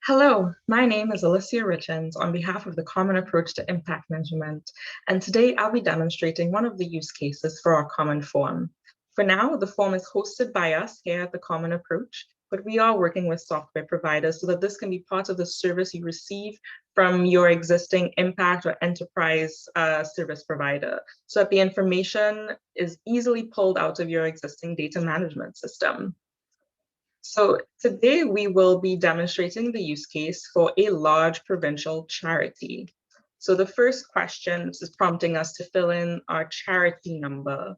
Hello, my name is Alicia Richins on behalf of the Common Approach to Impact Measurement, and today I'll be demonstrating one of the use cases for our common form. For now, the form is hosted by us here at the Common Approach, but we are working with software providers so that this can be part of the service you receive from your existing impact or enterprise service provider, so that the information is easily pulled out of your existing data management system. So today we will be demonstrating the use case for a large provincial charity. So the first question is prompting us to fill in our charity number,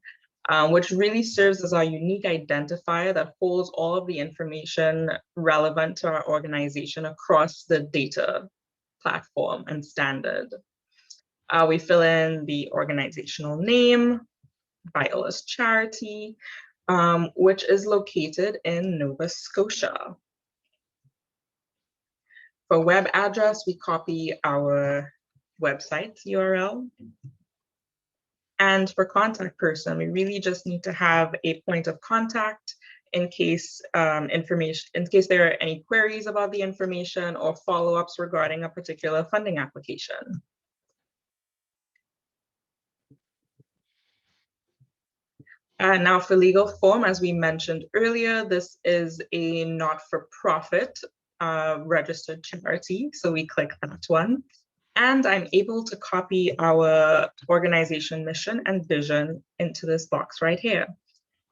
which really serves as our unique identifier that holds all of the information relevant to our organization across the data platform and standard. We fill in the organizational name, Violas Charity, which is located in Nova Scotia. For web address, we copy our website URL. And for contact person, we really just need to have a point of contact in case there are any queries about the information or follow-ups regarding a particular funding application. Now for legal form, as we mentioned earlier, this is a not-for-profit registered charity, so we click that one. And I'm able to copy our organization mission and vision into this box right here.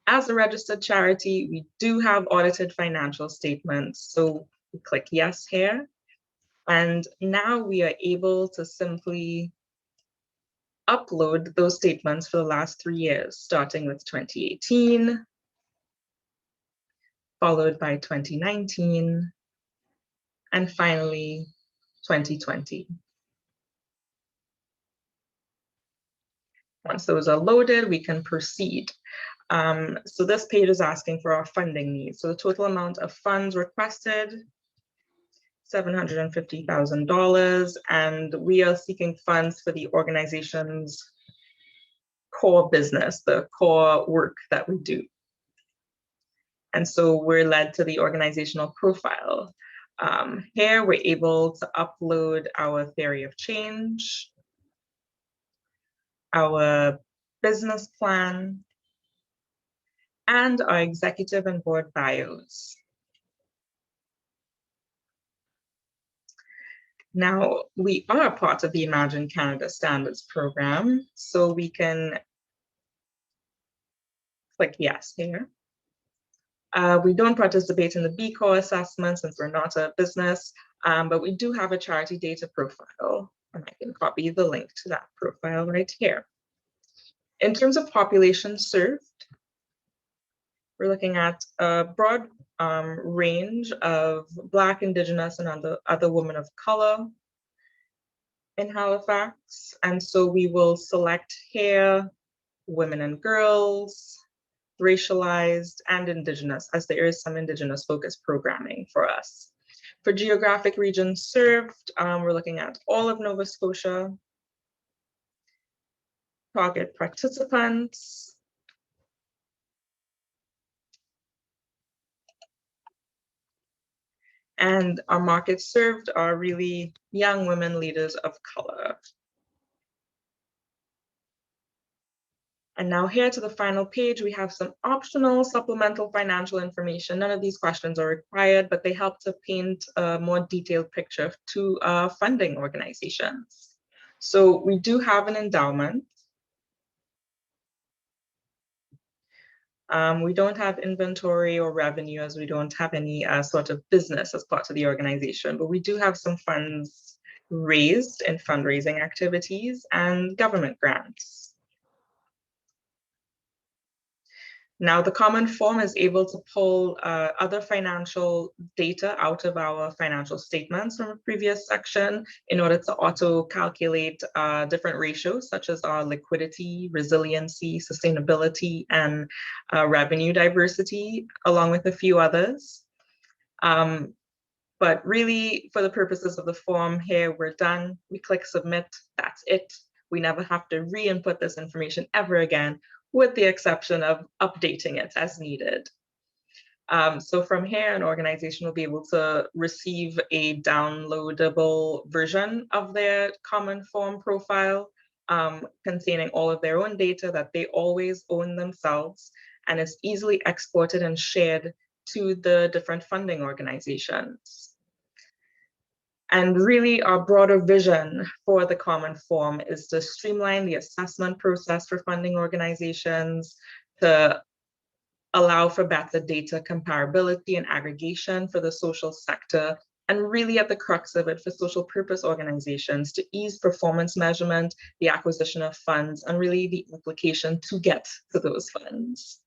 As a registered charity, we do have audited financial statements, so we click yes here. And now we are able to simply upload those statements for the last 3 years, starting with 2018, followed by 2019, and finally 2020. Once those are loaded, we can proceed. So this page is asking for our funding needs. So the total amount of funds requested, $750,000, and we are seeking funds for the organization's core business, the core work that we do. And so we're led to the organizational profile. Here we're able to upload our theory of change, our business plan, and our executive and board bios. Now, we are part of the Imagine Canada Standards program, so we can click yes here. We don't participate in the B Corp assessment since we're not a business, but we do have a charity data profile, and I can copy the link to that profile right here. In terms of population served, we're looking at a broad range of Black, Indigenous, and other women of color in Halifax. And so we will select here women and girls, racialized, and Indigenous, as there is some Indigenous focused programming for us. For geographic regions served, we're looking at all of Nova Scotia, target participants, and our markets served are really young women leaders of color. And now here to the final page, we have some optional supplemental financial information. None of these questions are required, but they help to paint a more detailed picture to funding organizations. So we do have an endowment. We don't have inventory or revenue as we don't have any sort of business as part of the organization, but we do have some funds raised in fundraising activities and government grants. Now, the common form is able to pull other financial data out of our financial statements from a previous section in order to auto-calculate different ratios, such as our liquidity, resiliency, sustainability, and revenue diversity, along with a few others. But really, for the purposes of the form here, we're done. We click submit, that's it. We never have to re-input this information ever again, with the exception of updating it as needed. So from here, an organization will be able to receive a downloadable version of their common form profile, containing all of their own data that they always own themselves, and is easily exported and shared to the different funding organizations. And really, our broader vision for the common form is to streamline the assessment process for funding organizations, to allow for better data comparability and aggregation for the social sector, and really at the crux of it for social purpose organizations to ease performance measurement, the acquisition of funds, and really the application to get to those funds.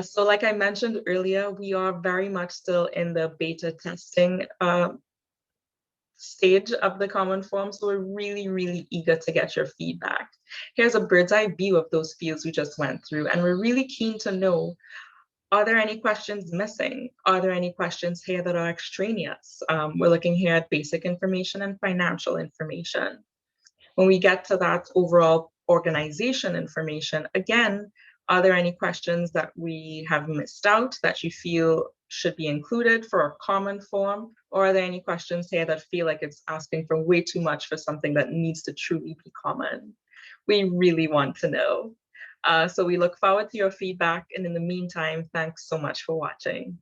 So like I mentioned earlier, we are very much still in the beta testing stage of the common form. So we're really, really eager to get your feedback. Here's a bird's eye view of those fields we just went through. And we're really keen to know, are there any questions missing? Are there any questions here that are extraneous? We're looking here at basic information and financial information. When we get to that overall organization information, again, are there any questions that we have missed out that you feel should be included for a common form? Or are there any questions here that feel like it's asking for way too much for something that needs to truly be common? We really want to know. So we look forward to your feedback. And in the meantime, thanks so much for watching.